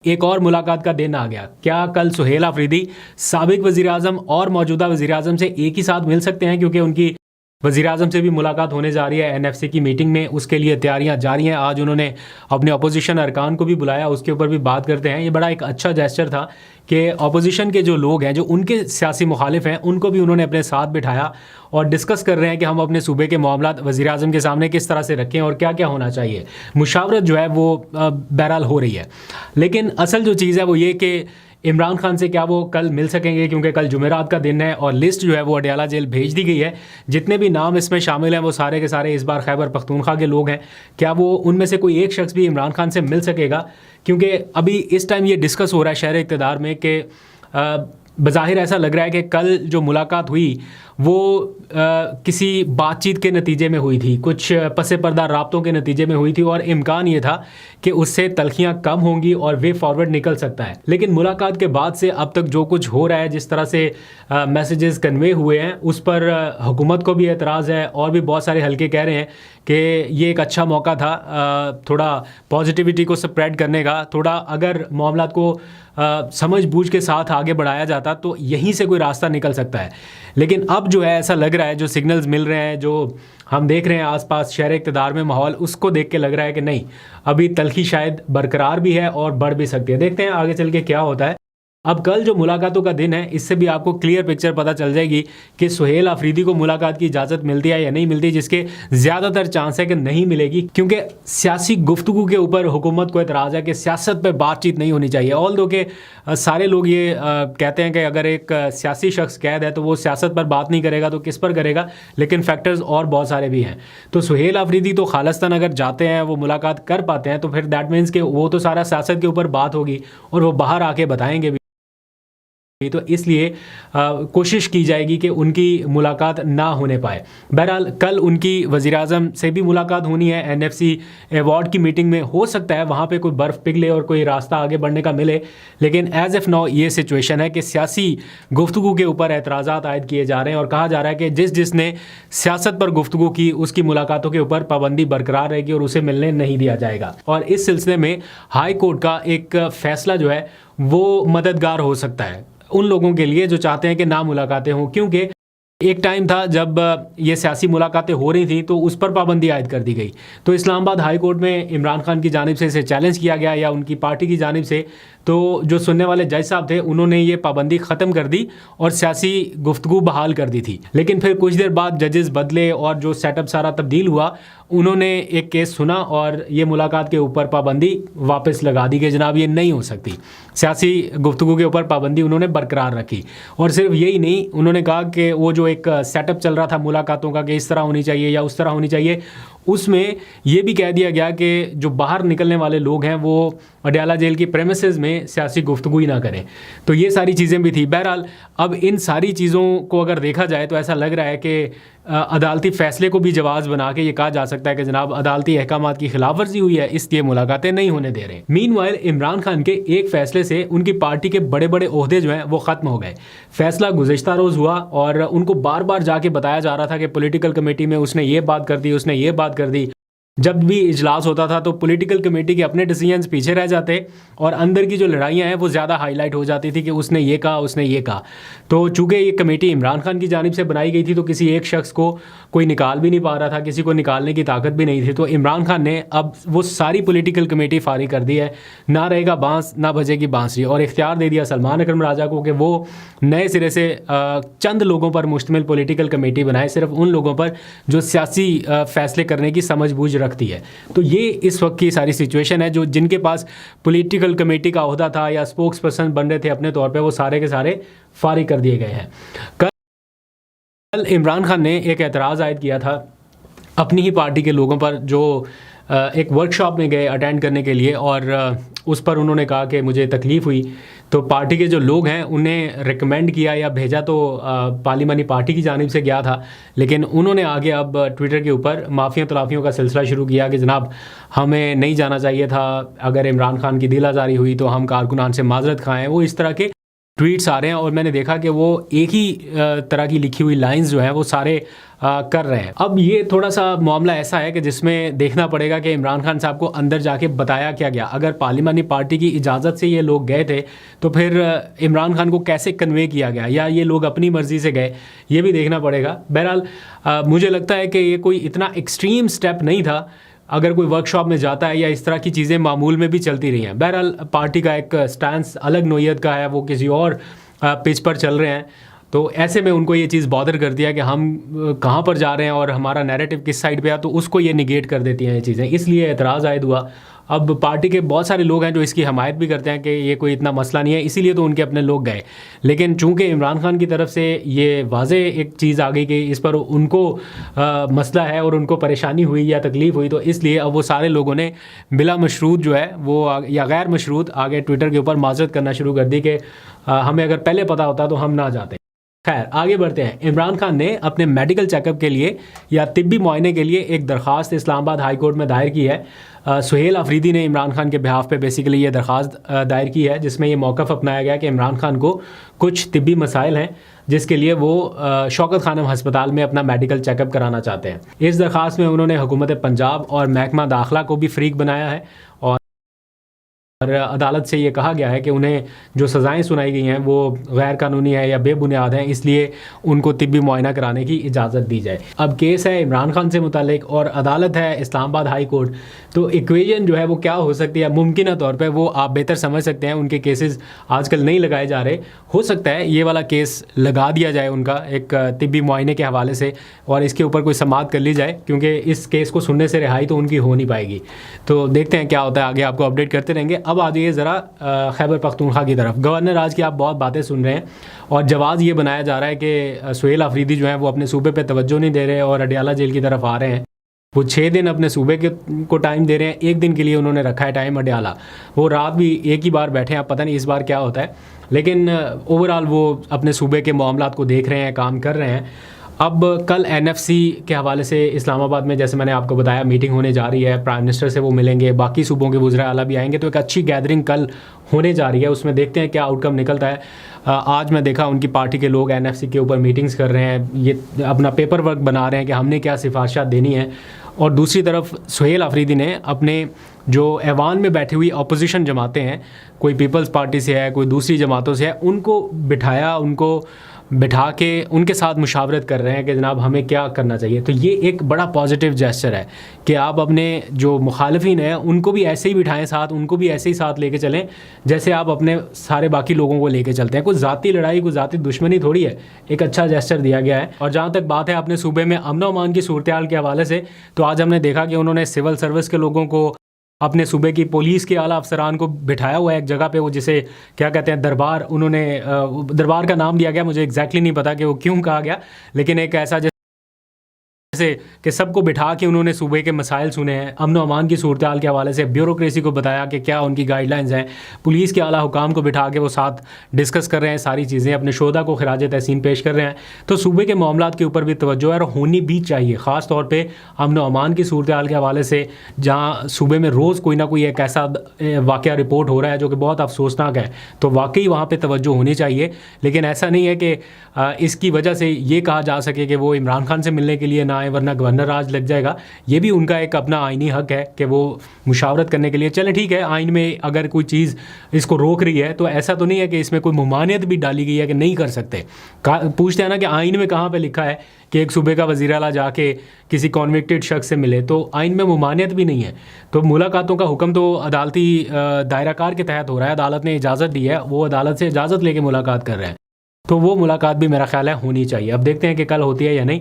ایک اور ملاقات کا دن آ گیا. کیا کل سہیل آفریدی سابق وزیر اعظم اور موجودہ وزیر اعظم سے ایک ہی ساتھ مل سکتے ہیں؟ کیونکہ ان کی وزیر اعظم سے بھی ملاقات ہونے جا رہی ہے این ایف سی کی میٹنگ میں. اس کے لیے تیاریاں جاری ہیں. آج انہوں نے اپنے اپوزیشن ارکان کو بھی بلایا, اس کے اوپر بھی بات کرتے ہیں. یہ بڑا ایک اچھا جیسچر تھا کہ اپوزیشن کے جو لوگ ہیں, جو ان کے سیاسی مخالف ہیں, ان کو بھی انہوں نے اپنے ساتھ بٹھایا اور ڈسکس کر رہے ہیں کہ ہم اپنے صوبے کے معاملات وزیر اعظم کے سامنے کس طرح سے رکھیں اور کیا کیا ہونا چاہیے. مشاورت جو ہے وہ بہرحال ہو رہی ہے, لیکن اصل جو چیز ہے وہ یہ کہ عمران خان سے کیا وہ کل مل سکیں گے, کیونکہ کل جمعرات کا دن ہے اور لسٹ جو ہے وہ اڈیالہ جیل بھیج دی گئی ہے. جتنے بھی نام اس میں شامل ہیں وہ سارے کے سارے اس بار خیبر پختونخوا کے لوگ ہیں. کیا وہ ان میں سے کوئی ایک شخص بھی عمران خان سے مل سکے گا؟ کیونکہ ابھی اس ٹائم یہ ڈسکس ہو رہا ہے شہر اقتدار میں کہ بظاہر ایسا لگ رہا ہے کہ کل جو ملاقات ہوئی وہ کسی بات چیت کے نتیجے میں ہوئی تھی, کچھ پس پردہ رابطوں کے نتیجے میں ہوئی تھی, اور امکان یہ تھا کہ اس سے تلخیاں کم ہوں گی اور وے فارورڈ نکل سکتا ہے. لیکن ملاقات کے بعد سے اب تک جو کچھ ہو رہا ہے, جس طرح سے میسیجز کنوے ہوئے ہیں, اس پر حکومت کو بھی اعتراض ہے اور بھی بہت سارے حلقے کہہ رہے ہیں کہ یہ ایک اچھا موقع تھا تھوڑا پازیٹیوٹی کو سپریڈ کرنے کا. تھوڑا اگر معاملات کو سمجھ بوجھ کے ساتھ آگے بڑھایا جاتا تو یہیں سے کوئی راستہ نکل سکتا ہے. لیکن اب جو ہے ایسا لگ رہا ہے, جو سگنلز مل رہے ہیں, جو ہم دیکھ رہے ہیں آس پاس شہر اقتدار میں ماحول, اس کو دیکھ کے لگ رہا ہے کہ نہیں, ابھی تلخی شاید برقرار بھی ہے اور بڑھ بھی سکتی ہے. دیکھتے ہیں آگے چل کے کیا ہوتا ہے. اب کل جو ملاقاتوں کا دن ہے, اس سے بھی آپ کو کلیئر پکچر پتہ چل جائے گی کہ سہیل آفریدی کو ملاقات کی اجازت ملتی ہے یا نہیں ملتی, جس کے زیادہ تر چانس ہے کہ نہیں ملے گی, کیونکہ سیاسی گفتگو کے اوپر حکومت کو اعتراض ہے کہ سیاست پہ بات چیت نہیں ہونی چاہیے. آل دو کہ سارے لوگ یہ کہتے ہیں کہ اگر ایک سیاسی شخص قید ہے تو وہ سیاست پر بات نہیں کرے گا تو کس پر کرے گا, لیکن فیکٹرز اور بہت سارے بھی ہیں. تو سہیل آفریدی تو خالصتاً اگر جاتے ہیں, وہ ملاقات کر پاتے ہیں, تو پھر دیٹ مینس کہ وہ تو سارا سیاست کے اوپر بات ہوگی اور وہ باہر آ کے بتائیں گے بھی. تو اس لیے کوشش کی جائے گی کہ ان کی ملاقات نہ ہونے پائے. بہرحال کل ان کی وزیر اعظم سے بھی ملاقات ہونی ہے این ایف سی ایوارڈ کی میٹنگ میں. ہو سکتا ہے وہاں پہ کوئی برف پگھلے اور کوئی راستہ آگے بڑھنے کا ملے, لیکن ایز ایف ناؤ یہ سچویشن ہے کہ سیاسی گفتگو کے اوپر اعتراضات عائد کیے جا رہے ہیں اور کہا جا رہا ہے کہ جس نے سیاست پر گفتگو کی اس کی ملاقاتوں کے اوپر پابندی برقرار رہے گی اور اسے ملنے نہیں دیا جائے گا. اور اس سلسلے میں ہائی کورٹ کا ایک فیصلہ جو ہے وہ مددگار ہو سکتا ہے ان لوگوں کے لیے جو چاہتے ہیں کہ نہ ملاقاتیں ہوں. کیونکہ ایک ٹائم تھا جب یہ سیاسی ملاقاتیں ہو رہی تھیں تو اس پر پابندی عائد کر دی گئی. تو اسلام آباد ہائی کورٹ میں عمران خان کی جانب سے اسے چیلنج کیا گیا یا ان کی پارٹی کی جانب سے, تو جو سننے والے جج صاحب تھے انہوں نے یہ پابندی ختم کر دی اور سیاسی گفتگو بحال کر دی تھی. لیکن پھر کچھ دیر بعد ججز بدلے اور جو سیٹ اپ سارا تبدیل ہوا, انہوں نے ایک کیس سنا اور یہ ملاقات کے اوپر پابندی واپس لگا دی کہ جناب یہ نہیں ہو سکتی. سیاسی گفتگو کے اوپر پابندی انہوں نے برقرار رکھی. اور صرف یہی نہیں, انہوں نے کہا کہ وہ جو ایک سیٹ اپ چل رہا تھا ملاقاتوں کا کہ اس طرح ہونی چاہیے یا اس طرح ہونی چاہیے, اس میں یہ بھی کہہ دیا گیا کہ جو باہر نکلنے والے لوگ ہیں وہ اڈیالہ جیل کی پریمیسز میں سیاسی گفتگو ہی نہ کریں. تو یہ ساری چیزیں بھی تھی. بہرحال اب ان ساری چیزوں کو اگر دیکھا جائے تو ایسا لگ رہا ہے کہ عدالتی فیصلے کو بھی جواز بنا کے یہ کہا جا سکتا ہے کہ جناب عدالتی احکامات کی خلاف ورزی ہوئی ہے, اس لیے ملاقاتیں نہیں ہونے دے رہے. مین وائل عمران خان کے ایک فیصلے سے ان کی پارٹی کے بڑے بڑے عہدے جو ہیں وہ ختم ہو گئے. فیصلہ گزشتہ روز ہوا اور ان کو بار بار جا کے بتایا جا رہا تھا کہ پولیٹیکل کمیٹی میں اس نے یہ بات کر دی, اس نے یہ بات کر دی. جب بھی اجلاس ہوتا تھا تو پولیٹیکل کمیٹی کے اپنے ڈیسیجنز پیچھے رہ جاتے اور اندر کی جو لڑائیاں ہیں وہ زیادہ ہائی لائٹ ہو جاتی تھی کہ اس نے یہ کہا, اس نے یہ کہا. تو چونکہ یہ کمیٹی عمران خان کی جانب سے بنائی گئی تھی تو کسی ایک شخص کو کوئی نکال بھی نہیں پا رہا تھا, کسی کو نکالنے کی طاقت بھی نہیں تھی. تو عمران خان نے اب وہ ساری پولیٹیکل کمیٹی فارغ کر دی ہے, نہ رہے گا بانس نہ بجے گی بانسری, اور اختیار دے دیا سلمان اکرم راجہ کو کہ وہ نئے سرے سے چند لوگوں پر مشتمل پولیٹیکل کمیٹی بنائے, صرف ان لوگوں پر جو سیاسی فیصلے کرنے کی سمجھ بوجھ رکھتی ہے. تو یہ اس وقت کی ساری سچویشن ہے. جو جن کے پاس پولیٹیکل کمیٹی کا عہدہ تھا یا اسپوکس پرسن بن رہے تھے اپنے طور پہ, وہ سارے کے سارے فارغ کر دیے گئے ہیں. کل عمران خان نے ایک اعتراض عائد کیا تھا اپنی ہی پارٹی کے لوگوں پر جو ایک ورک شاپ میں گئے اٹینڈ کرنے کے لیے, اور اس پر انہوں نے کہا کہ مجھے تکلیف ہوئی. تو پارٹی کے جو لوگ ہیں انہیں ریکمینڈ کیا یا بھیجا تو پارلیمانی پارٹی کی جانب سے گیا تھا, لیکن انہوں نے آگے اب ٹویٹر کے اوپر معافیاں تلافیوں کا سلسلہ شروع کیا کہ جناب ہمیں نہیں جانا چاہیے تھا, اگر عمران خان کی دل آزاری ہوئی تو ہم کارکنان سے معذرت خواہیں. وہ اس طرح کے ٹویٹس آ رہے ہیں اور میں نے دیکھا کہ وہ ایک ہی طرح کی لکھی ہوئی لائنز جو ہیں وہ سارے کر رہے ہیں. اب یہ تھوڑا سا معاملہ ایسا ہے کہ جس میں دیکھنا پڑے گا کہ عمران خان صاحب کو اندر جا کے بتایا کیا گیا. اگر پارلیمانی پارٹی کی اجازت سے یہ لوگ گئے تھے تو پھر عمران خان کو کیسے کنوے کیا گیا, یا یہ لوگ اپنی مرضی سے گئے, یہ بھی دیکھنا پڑے گا. بہرحال مجھے لگتا ہے کہ یہ کوئی اتنا ایکسٹریم سٹیپ نہیں تھا. اگر کوئی ورک شاپ میں جاتا ہے یا اس طرح کی چیزیں معمول میں بھی چلتی رہی ہیں. بہرحال پارٹی کا ایک سٹانس الگ نوعیت کا ہے, وہ کسی اور پچ پر چل رہے ہیں, تو ایسے میں ان کو یہ چیز بادر کرتی ہے کہ ہم کہاں پر جا رہے ہیں اور ہمارا نیریٹو کس سائڈ پہ ہے, تو اس کو یہ نگیٹ کر دیتی ہیں یہ چیزیں. اس لیے اعتراض عائد ہوا. اب پارٹی کے بہت سارے لوگ ہیں جو اس کی حمایت بھی کرتے ہیں کہ یہ کوئی اتنا مسئلہ نہیں ہے, اسی لیے تو ان کے اپنے لوگ گئے. لیکن چونکہ عمران خان کی طرف سے یہ واضح ایک چیز آ گئی کہ اس پر ان کو مسئلہ ہے اور ان کو پریشانی ہوئی یا تکلیف ہوئی, تو اس لیے اب وہ سارے لوگوں نے بلا مشروط جو ہے وہ یا غیر مشروط آگے ٹویٹر کے اوپر معذرت کرنا شروع کر دی کہ ہمیں اگر پہلے پتہ ہوتا تو ہم نہ جاتے. خیر آگے بڑھتے ہیں. عمران خان نے اپنے میڈیکل چیک اپ کے لیے یا طبی معائنے کے لیے ایک درخواست اسلام آباد ہائی کورٹ میں دائر کی ہے. سہیل آفریدی نے عمران خان کے بہاف پہ بیسیکلی یہ درخواست دائر کی ہے, جس میں یہ موقف اپنایا گیا کہ عمران خان کو کچھ طبی مسائل ہیں جس کے لیے وہ شوکت خانم ہسپتال میں اپنا میڈیکل چیک اپ کرانا چاہتے ہیں. اس درخواست میں انہوں نے حکومت پنجاب اور محکمہ داخلہ کو بھی فریق بنایا ہے, اور عدالت سے یہ کہا گیا ہے کہ انہیں جو سزائیں سنائی گئی ہیں وہ غیر قانونی ہے یا بے بنیاد ہیں, اس لیے ان کو طبی معائنہ کرانے کی اجازت دی جائے. اب کیس ہے عمران خان سے متعلق اور عدالت ہے اسلام آباد ہائی کورٹ, تو ایکویژن جو ہے وہ کیا ہو سکتی ہے ممکنہ طور پہ, وہ آپ بہتر سمجھ سکتے ہیں. ان کے کیسز آج کل نہیں لگائے جا رہے, ہو سکتا ہے یہ والا کیس لگا دیا جائے ان کا ایک طبی معائنے کے حوالے سے, اور اس کے اوپر کوئی سماعت کر لی جائے, کیونکہ اس کیس کو سننے سے رہائی تو ان کی ہو نہیں پائے گی. تو دیکھتے ہیں کیا ہوتا ہے, آگے آپ کو اپڈیٹ کرتے رہیں گے. اب آ جائیے ذرا خیبر پختونخوا کی طرف. گورنر آج کی آپ بہت باتیں سن رہے ہیں اور جواز یہ بنایا جا رہا ہے کہ سہیل آفریدی جو ہیں وہ اپنے صوبے پہ توجہ نہیں دے رہے اور اڈیالہ جیل کی طرف آ رہے ہیں. وہ 6 دن اپنے صوبے کو ٹائم دے رہے ہیں, 1 دن کے لیے انہوں نے رکھا ہے ٹائم اڈیالہ. وہ رات بھی ایک ہی بار بیٹھے ہیں, اب پتہ نہیں اس بار کیا ہوتا ہے, لیکن اوور آل وہ اپنے صوبے کے معاملات کو دیکھ رہے ہیں, کام کر رہے ہیں. اب کل NFC کے حوالے سے اسلام آباد میں جیسے میں نے آپ کو بتایا میٹنگ ہونے جا رہی ہے, پرائم منسٹر سے وہ ملیں گے, باقی صوبوں کے وزراء اعلیٰ بھی آئیں گے, تو ایک اچھی گیدرنگ کل ہونے جا رہی ہے. اس میں دیکھتے ہیں کیا آؤٹ کم نکلتا ہے. آج میں دیکھا ان کی پارٹی کے لوگ NFC کے اوپر میٹنگز کر رہے ہیں, یہ اپنا پیپر ورک بنا رہے ہیں کہ ہم نے کیا سفارشات دینی ہیں. اور دوسری طرف سہیل آفریدی نے اپنے جو ایوان میں بیٹھی ہوئی اپوزیشن جماعتیں ہیں, کوئی پیپلز پارٹی سے ہے, کوئی دوسری جماعتوں سے ہے, ان کو بٹھایا, ان کو بٹھا کے ان کے ساتھ مشاورت کر رہے ہیں کہ جناب ہمیں کیا کرنا چاہیے. تو یہ ایک بڑا پازیٹیو جیسچر ہے کہ آپ اپنے جو مخالفین ہیں ان کو بھی ایسے ہی بٹھائیں ساتھ, ان کو بھی ایسے ہی ساتھ لے کے چلیں جیسے آپ اپنے سارے باقی لوگوں کو لے کے چلتے ہیں. کوئی ذاتی لڑائی, کوئی ذاتی دشمنی تھوڑی ہے, ایک اچھا جیسچر دیا گیا ہے. اور جہاں تک بات ہے اپنے صوبے میں امن و امان کی صورتحال کے حوالے سے, تو آج ہم نے دیکھا کہ انہوں نے سول سروس کے لوگوں کو, اپنے صوبے کی پولیس کے اعلیٰ افسران کو بٹھایا ہوا ہے ایک جگہ پہ, وہ جسے کیا کہتے ہیں دربار, انہوں نے دربار کا نام دیا گیا, مجھے ایگزیکٹلی نہیں پتا کہ وہ کیوں کہا گیا, لیکن ایک ایسا جیسے کہ سب کو بٹھا کے انہوں نے صوبے کے مسائل سنے ہیں, امن و امان کی صورتحال کے حوالے سے بیوروکریسی کو بتایا کہ کیا ان کی گائیڈ لائنز ہیں, پولیس کے اعلیٰ حکام کو بٹھا کے وہ ساتھ ڈسکس کر رہے ہیں ساری چیزیں, اپنے شہداء کو خراج تحسین پیش کر رہے ہیں. تو صوبے کے معاملات کے اوپر بھی توجہ ہے اور ہونی بھی چاہیے, خاص طور پہ امن و امان کی صورتحال کے حوالے سے, جہاں صوبے میں روز کوئی نہ کوئی ایک ایسا واقعہ رپورٹ ہو رہا ہے جو کہ بہت افسوسناک ہے, تو واقعی وہاں پہ توجہ ہونی چاہیے. لیکن ایسا نہیں ہے کہ اس کی وجہ سے یہ کہا جا سکے کہ وہ عمران خان سے ملنے کے لیے نہ آئے ورنہ گورنر راج لگ جائے گا. یہ بھی ان کا ایک اپنا آئینی حق ہے کہ وہ مشاورت کرنے کے لیے چلیں. ٹھیک ہے, آئین میں اگر کوئی چیز اس کو روک رہی ہے تو ایسا تو نہیں ہے کہ اس میں کوئی ممانعت بھی ڈالی گئی ہے کہ نہیں کر سکتے. پوچھتے ہیں نا کہ آئین میں کہاں پہ لکھا ہے کہ ایک صوبے کا وزیر اعلیٰ جا کے کسی کنوکٹڈ شخص سے ملے, تو آئین میں ممانعت بھی نہیں ہے. تو ملاقاتوں کا حکم تو عدالتی دائرہ کار کے تحت ہو رہا ہے, عدالت نے اجازت دی ہے, وہ عدالت سے اجازت لے کے ملاقات کر رہے ہیں, تو وہ ملاقات بھی میرا خیال ہے ہونی چاہیے. اب دیکھتے ہیں کہ کل ہوتی ہے یا نہیں.